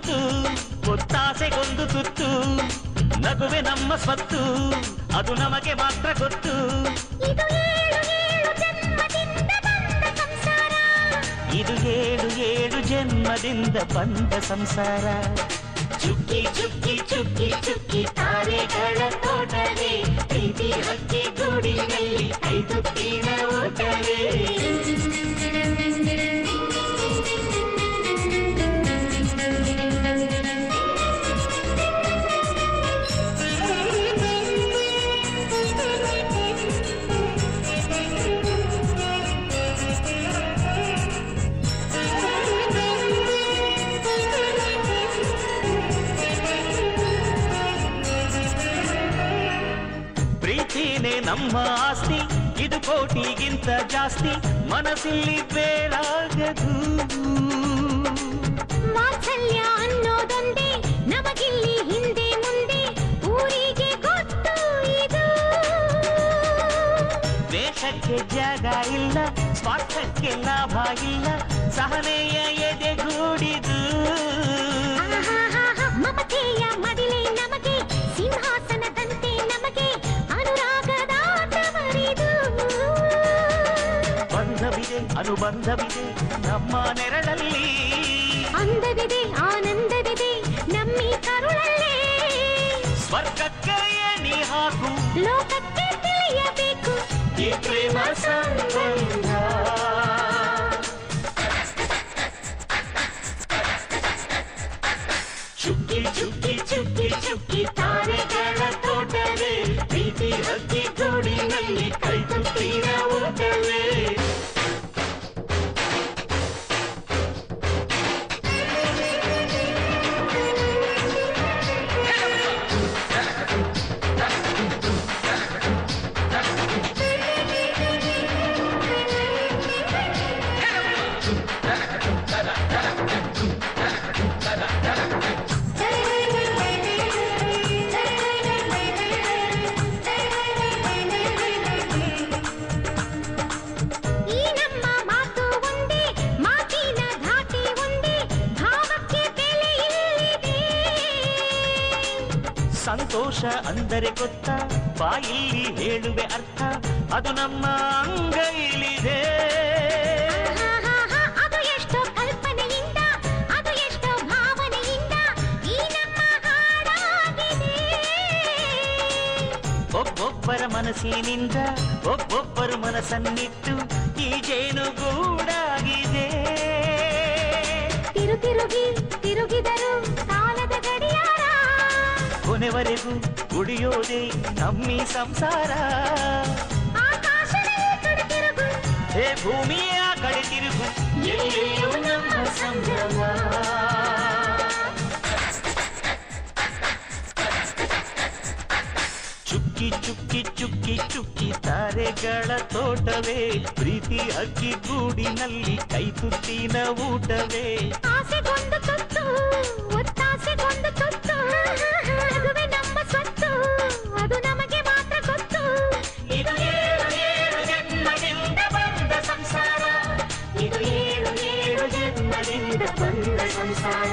ತುತ್ತು ಒತ್ತಾಸೆಗೊಂದು ತುತ್ತು ನಗುವೆ ನಮ್ಮ ಸ್ವತ್ತು ಅದು ನಮಗೆ ಮಾತ್ರ ಗೊತ್ತು ಇದು ಏಳು ಏಳು ಜನ್ಮದಿಂದ ಬಂದ ಸಂಸಾರ ಚುಕ್ಕಿ ಚುಕ್ಕಿ ಚುಕ್ಕಿ ಚುಕ್ಕಿ ತಾರೆಗಳ ತೋಟವೇ ಪ್ರೀತಿ ಹಕ್ಕಿ ಗೂಡಿನಲ್ಲಿ ಕೈತುತ್ತಿನ ಓಟವೇ ಪ್ರೀತಿನೇ ನಮ್ಮ ಆಸ್ತಿ ಇದು ಕೋಟಿಗಿಂತ ಜಾಸ್ತಿ ಮನಸ್ಸಿಲ್ಲಿ ಬೇರಾಗದು ವಾತ್ಸಲ್ಯ ಅನ್ನೋದೊಂದೇ ನಮಗಿಲ್ಲಿ ಹಿಂದೆ ಮುಂದೆ ಊರಿಗೆ ಗೊತ್ತು ಇದು ದೇಶಕ್ಕೆ ಜಾಗ ಇಲ್ಲ ಸ್ವಾರ್ಥಕ್ಕೆ ಲಾಭ ಇಲ್ಲ ಸಹನೆಯ ಎದೆಗೂಡಿದು ಮಮತೆಯ ಮಡಿಲೆ ನಮಗೆ ಸಿಂಹಾಸನದಂತೆ ನಮಗೆ ಬಂಧವಿದೆ ಅನುಬಂಧವಿದೆ ನಮ್ಮ ನೆರಳಲ್ಲಿ ಅಂದವಿದೆ ಆನಂದವಿದೆ ನಮ್ಮಿ ಕರುಳಲ್ಲೇ ಸ್ವರ್ಗಕ್ಕೆ ಎಣಿ ಹಾಕು ಲೋಕಕ್ಕೆ ತಿಳಿಯಬೇಕು ಈ ಪ್ರೇಮ ಸಂಬಂಧ ಚುಕ್ಕಿ ಚುಕ್ಕಿ ಚುಕ್ಕಿ ಚುಕ್ಕಿ ತಾರೆಗಳ ತೋಟವೇ ಪ್ರೀತಿ ಹಕ್ಕಿ ಗೂಡಿನಲ್ಲಿ ಕೈತುತ್ತಿನ ಊಟವೇ ಸಂತೋಷ ಅಂದರೆ ಗೊತ್ತಾ ಬಾಯಲ್ಲಿ ಹೇಳುವೆ ಅರ್ಥ ಅದು ನಮ್ಮ ಅಂಗೈಲಿದೆ ಅದು ಎಷ್ಟೋ ಕಲ್ಪನೆಯಿಂದ ಅದು ಎಷ್ಟೋ ಭಾವನೆಯಿಂದ ಈ ನಮ್ಮ ಹಾಡಾಗಿದೆ ಒಬ್ಬೊಬ್ಬರ ಮನಸ್ಸಿನಿಂದ ಒಬ್ಬೊಬ್ಬರು ಮನಸ್ಸನ್ನಿಟ್ಟು ಈ ಜೇನುಗೂಡಾಗಿದೆ ತಿರುಗಿದರು ಕಾಲದ ಗಡಿಯಾರ ಕೊನೆವರೆಗೂ ಉಳಿಯೋದೇ ನಮ್ಮಿ ಸಂಸಾರ ಆಕಾಶದಲ್ಲಿ ಕಡೆ ತಿರುಗು ಹೇ ಭೂಮಿಯ ಕಡೆ ತಿರುಗು ಎಲ್ಲೆಲ್ಲೂ ನಮ್ಮ ಸಂಭ್ರಮ ಚುಕ್ಕಿ ಚುಕ್ಕಿ ಚುಕ್ಕಿ ಚುಕ್ಕಿ ತಾರೆಗಳ ತೋಟವೇ ಪ್ರೀತಿ ಹಕ್ಕಿ ಗೂಡಿನಲ್ಲಿ ಕೈತುತ್ತಿನ ಊಟವೇ ಆಸೆಗೊಂದು ತುತ್ತು ಒತ್ತಾಸೆಗೊಂದು ತುತ್ತು ನಗುವೆ ನಮ್ಮ ಸ್ವತ್ತು ಅದು ನಮಗೆ ಮಾತ್ರ ಗೊತ್ತು ಇದು ಏಳು ಏಳು ಜನ್ಮದಿಂದ ಬಂದ ಸಂಸಾರ ಇದು ಏಳು ಏಳು ಜನ್ಮದಿಂದ ಬಂದ ಸಂಸಾರ